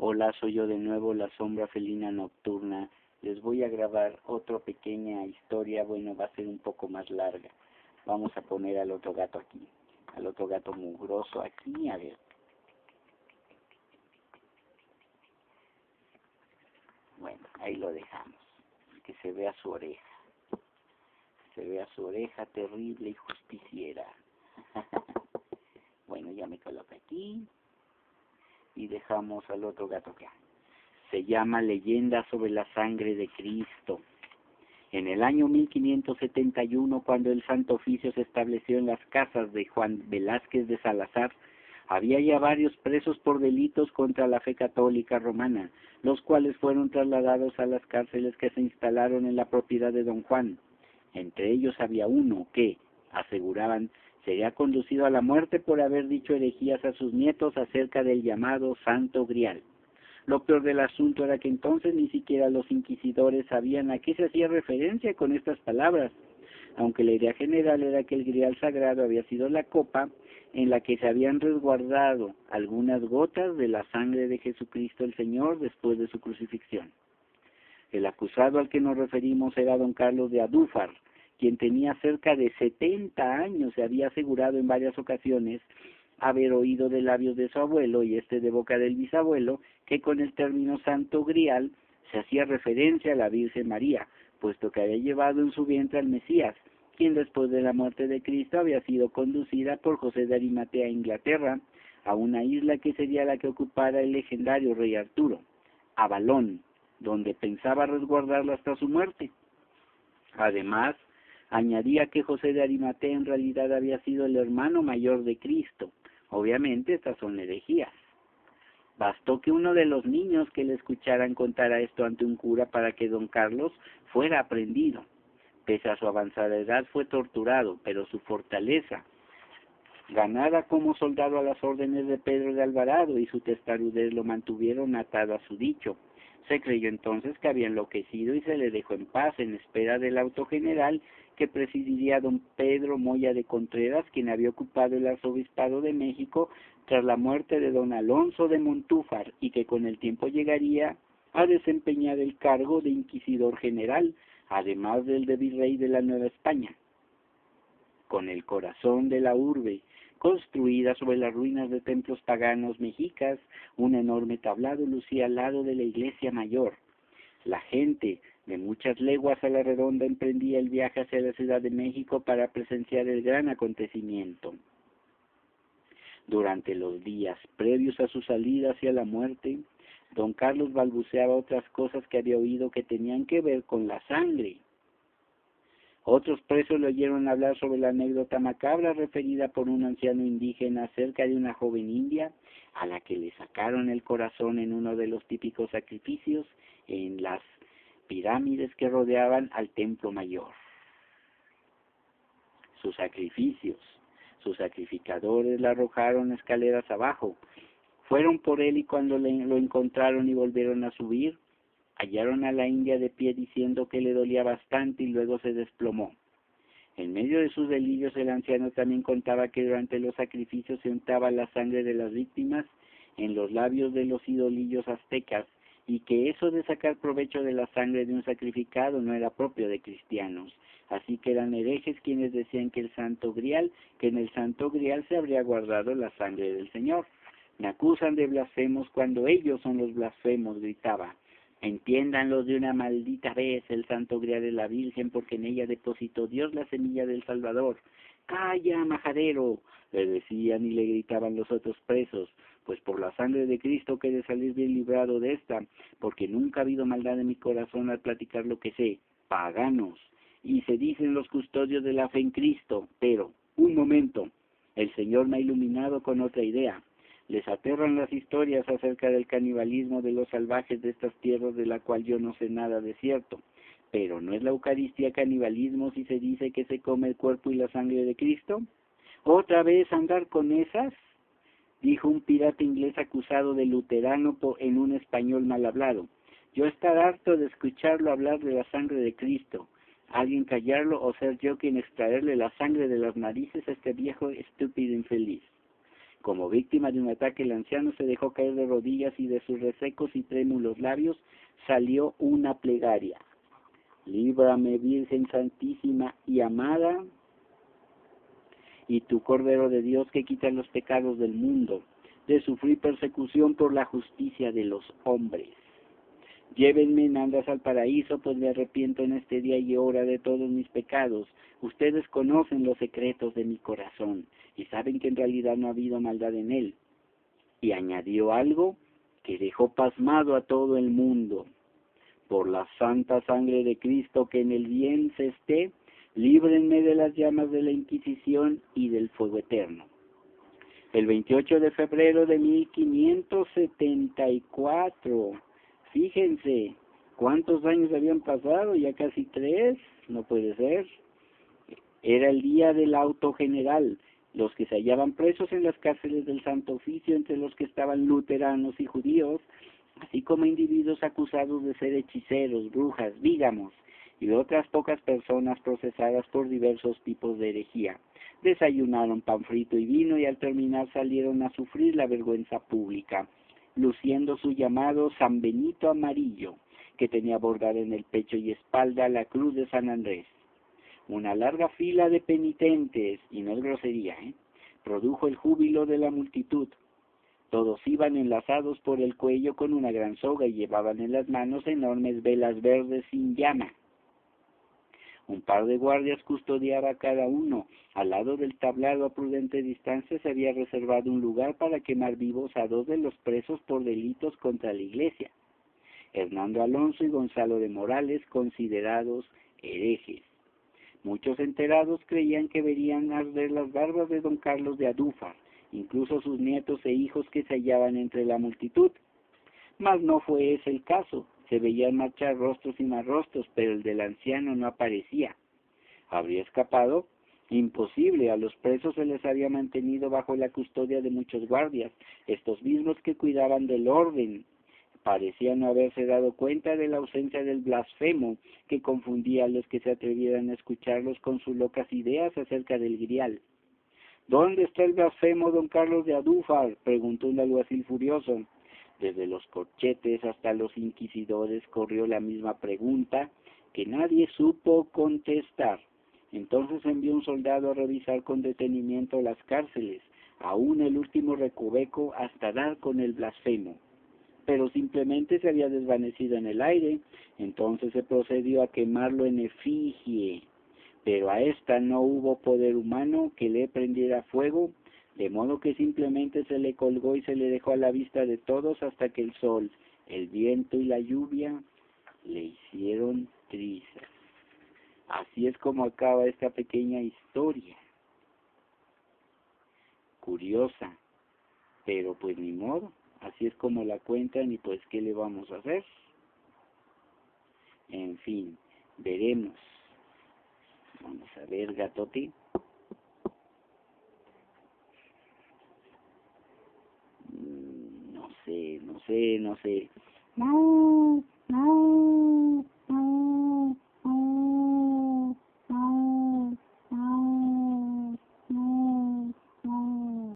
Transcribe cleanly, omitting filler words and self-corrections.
Hola, soy yo de nuevo, la sombra felina nocturna. Les voy a grabar otra pequeña historia, bueno, va a ser un poco más larga. Vamos a poner al otro gato aquí, al otro gato mugroso aquí, a ver. Bueno, ahí lo dejamos, que se vea su oreja. Se vea su oreja terrible y justiciera. Bueno, ya me coloco aquí y dejamos al otro gato acá. Se llama Leyenda sobre la sangre de Cristo. En el año 1571, cuando el Santo Oficio se estableció en las casas de Juan Velázquez de Salazar, había ya varios presos por delitos contra la fe católica romana, los cuales fueron trasladados a las cárceles que se instalaron en la propiedad de don Juan. Entre ellos había uno que, aseguraban, sería conducido a la muerte por haber dicho herejías a sus nietos acerca del llamado Santo Grial. Lo peor del asunto era que entonces ni siquiera los inquisidores sabían a qué se hacía referencia con estas palabras, aunque la idea general era que el grial sagrado había sido la copa en la que se habían resguardado algunas gotas de la sangre de Jesucristo el Señor después de su crucifixión. El acusado al que nos referimos era don Carlos de Adúfar, quien tenía cerca de 70 años y había asegurado en varias ocasiones haber oído de labios de su abuelo y de boca del bisabuelo que con el término Santo Grial se hacía referencia a la Virgen María, puesto que había llevado en su vientre al Mesías, quien después de la muerte de Cristo había sido conducida por José de Arimatea a Inglaterra, a una isla que sería la que ocupara el legendario rey Arturo, Avalón, donde pensaba resguardarla hasta su muerte. Además, añadía que José de Arimatea en realidad había sido el hermano mayor de Cristo. Obviamente estas son herejías. Bastó que uno de los niños que le escucharan contara esto ante un cura para que don Carlos fuera aprehendido. Pese a su avanzada edad fue torturado, pero su fortaleza, ganada como soldado a las órdenes de Pedro de Alvarado y su testarudez lo mantuvieron atado a su dicho. Se creyó entonces que había enloquecido y se le dejó en paz en espera del auto general que presidiría don Pedro Moya de Contreras, quien había ocupado el arzobispado de México tras la muerte de don Alonso de Montúfar y que con el tiempo llegaría a desempeñar el cargo de inquisidor general, además del de virrey de la Nueva España. Con el corazón de la urbe, construida sobre las ruinas de templos paganos mexicas, un enorme tablado lucía al lado de la iglesia mayor. La gente de muchas leguas a la redonda emprendía el viaje hacia la Ciudad de México para presenciar el gran acontecimiento. Durante los días previos a su salida hacia la muerte, don Carlos balbuceaba otras cosas que había oído que tenían que ver con la sangre. Otros presos le oyeron hablar sobre la anécdota macabra referida por un anciano indígena acerca de una joven india a la que le sacaron el corazón en uno de los típicos sacrificios en las pirámides que rodeaban al templo mayor. Sus sacrificadores la arrojaron escaleras abajo. Fueron por él y cuando lo encontraron y volvieron a subir, hallaron a la india de pie diciendo que le dolía bastante y luego se desplomó. En medio de sus delirios el anciano también contaba que durante los sacrificios se untaba la sangre de las víctimas en los labios de los idolillos aztecas y que eso de sacar provecho de la sangre de un sacrificado no era propio de cristianos. Así que eran herejes quienes decían que en el Santo Grial se habría guardado la sangre del Señor. Me acusan de blasfemos cuando ellos son los blasfemos, gritaba. Entiéndanlo de una maldita vez, el Santo Grial es la Virgen, porque en ella depositó Dios la semilla del Salvador. ¡Calla, majadero!, le decían y le gritaban los otros presos, pues por la sangre de Cristo quede salir bien librado de esta, porque nunca ha habido maldad en mi corazón al platicar lo que sé. ¡Paganos! Y se dicen los custodios de la fe en Cristo, pero, un momento, el Señor me ha iluminado con otra idea. Les aterran las historias acerca del canibalismo de los salvajes de estas tierras de la cual yo no sé nada de cierto. Pero ¿no es la Eucaristía canibalismo si se dice que se come el cuerpo y la sangre de Cristo? ¿Otra vez andar con esas?, dijo un pirata inglés acusado de luterano en un español mal hablado. Yo estar harto de escucharlo hablar de la sangre de Cristo. ¿Alguien callarlo o ser yo quien extraerle la sangre de las narices a este viejo estúpido infeliz? Como víctima de un ataque, el anciano se dejó caer de rodillas y de sus resecos y trémulos labios salió una plegaria. Líbrame, Virgen Santísima y amada, y tu Cordero de Dios que quita los pecados del mundo, de sufrir persecución por la justicia de los hombres. Llévenme en andas al paraíso, pues me arrepiento en este día y hora de todos mis pecados. Ustedes conocen los secretos de mi corazón y saben que en realidad no ha habido maldad en él. Y añadió algo que dejó pasmado a todo el mundo. Por la santa sangre de Cristo que en el bien se esté, líbrenme de las llamas de la Inquisición y del fuego eterno. El 28 de febrero de 1574, fíjense cuántos años habían pasado, ya casi 3, no puede ser. Era el día del auto general. Los que se hallaban presos en las cárceles del Santo Oficio, entre los que estaban luteranos y judíos, así como individuos acusados de ser hechiceros, brujas, vígamos, y otras pocas personas procesadas por diversos tipos de herejía. Desayunaron pan frito y vino y al terminar salieron a sufrir la vergüenza pública, luciendo su llamado San Benito amarillo, que tenía bordada en el pecho y espalda la cruz de San Andrés. Una larga fila de penitentes, y no es grosería, produjo el júbilo de la multitud. Todos iban enlazados por el cuello con una gran soga y llevaban en las manos enormes velas verdes sin llama. Un par de guardias custodiaba a cada uno. Al lado del tablado a prudente distancia se había reservado un lugar para quemar vivos a 2 de los presos por delitos contra la Iglesia, Hernando Alonso y Gonzalo de Morales, considerados herejes. Muchos enterados creían que verían arder las barbas de don Carlos de Adúfar, incluso sus nietos e hijos que se hallaban entre la multitud. Mas no fue ese el caso. Se veían marchar rostros y más rostros, pero el del anciano no aparecía. ¿Habría escapado? Imposible. A los presos se les había mantenido bajo la custodia de muchos guardias, estos mismos que cuidaban del orden. Parecían no haberse dado cuenta de la ausencia del blasfemo, que confundía a los que se atrevieran a escucharlos con sus locas ideas acerca del grial. ¿Dónde está el blasfemo, don Carlos de Adúfar?, preguntó un alguacil furioso. Desde los corchetes hasta los inquisidores corrió la misma pregunta, que nadie supo contestar. Entonces envió un soldado a revisar con detenimiento las cárceles, aún el último recoveco, hasta dar con el blasfemo. Pero simplemente se había desvanecido en el aire. Entonces se procedió a quemarlo en efigie, pero a esta no hubo poder humano que le prendiera fuego, de modo que simplemente se le colgó y se le dejó a la vista de todos hasta que el sol, el viento y la lluvia le hicieron trizas. Así es como acaba esta pequeña historia. Curiosa, pero pues ni modo, así es como la cuentan y pues ¿qué le vamos a hacer? En fin, veremos. Vamos a ver, gatote. No sé. No.